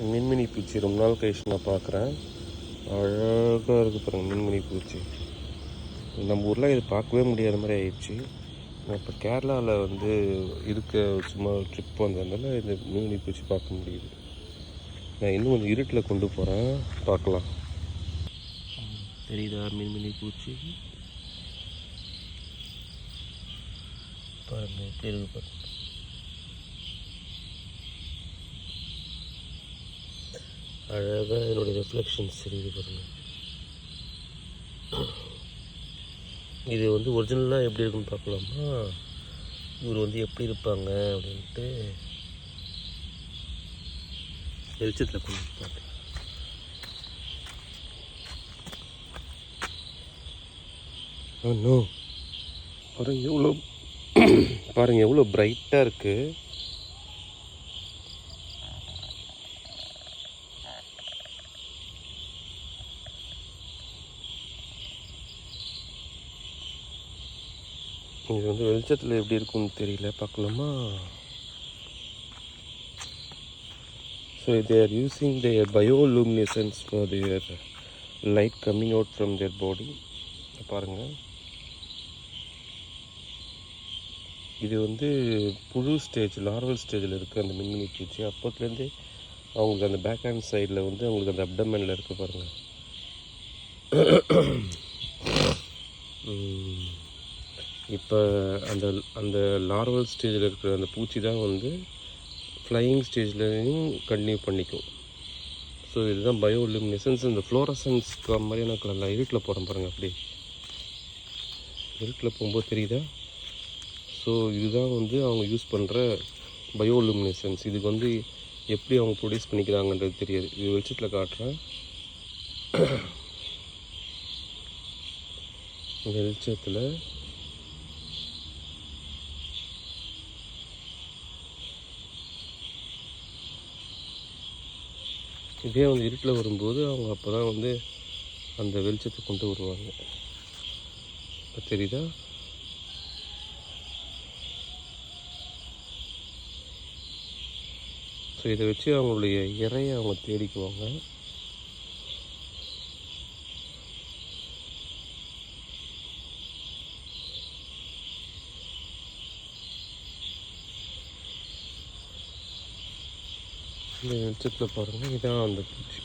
மின்மினி பூச்சி ரொம்ப நாள் கழிச்சு நான் பார்க்குறேன். அழகாக இருக்குது பாருங்கள் மின்மினி பூச்சி. நம்ம ஊரில் இது பார்க்கவே முடியாத மாதிரி ஆயிடுச்சு. நான் இப்போ கேரளாவில் வந்து இருக்க சும்மா ட்ரிப் வந்ததுனால இந்த மின்மினி பூச்சி பார்க்க முடியுது. நான் இன்னும் கொஞ்சம் இருட்டில் கொண்டு போகிறேன், பார்க்கலாம். தெரியுதா மின்மினி பூச்சி? பாருங்கள், தெரியுது பாருங்கள். அழகாக என்னுடைய ரெஃப்ளெக்ஷன்ஸ் தெரியுது பாருங்கள். இது வந்து ஒரிஜினலாக எப்படி இருக்குன்னு பார்க்கலாமா? இவர் வந்து எப்படி இருப்பாங்க அப்படின்ட்டு வெளிச்சத்தில் கொண்டு பார்க்கலாம். இன்னும் பாருங்கள் எவ்வளோ பிரைட்டாக இருக்குது. இது வந்து வெளிச்சத்தில் எப்படி இருக்குன்னு தெரியல, பார்க்கலாமா? So they are using their bioluminescence for their light coming out from their body. பாருங்கள், இது வந்து புழு ஸ்டேஜ், லார்வல் ஸ்டேஜில் இருக்குது அந்த மின்மினி பூச்சி. அப்போத்துலேருந்தே அவங்களுக்கு அந்த பேக் ஹேண்ட் சைடில் வந்து அவங்களுக்கு அந்த அப்டமனில் இருக்குது பாருங்கள். இப்போ அந்த அந்த லார்வல் ஸ்டேஜில் இருக்கிற அந்த பூச்சி தான் வந்து ஃப்ளையிங் ஸ்டேஜ்லையும் கண்டினியூ பண்ணிக்கும். ஸோ இதுதான் பயோலுமினெசன்ஸ். இந்த ஃப்ளோரசன்ஸ் மாதிரியான கலரில் இருட்டில் போகிறோம் பாருங்கள், அப்படி இருட்டில் போகும்போது தெரியுதா? ஸோ இதுதான் வந்து அவங்க யூஸ் பண்ணுற பயோலுமினெசன்ஸ். இதுக்கு வந்து எப்படி அவங்க ப்ரொடியூஸ் பண்ணிக்கிறாங்கன்றது தெரியாது. இது வெளிச்சத்தில் காட்டுறேன். வெளிச்சத்தில் இதே வந்து இருட்டில் வரும்போது அவங்க அப்போ தான் வந்து அந்த வெளிச்சத்தை கொண்டு வருவாங்க. இப்போ தெரியுதா? ஸோ இதை வச்சு அவங்களுடைய இறையை அவங்க தேடிக்குவாங்க. இந்த வெளிச்சத்தில் பாருங்கள், இதான் அந்த பூச்சி.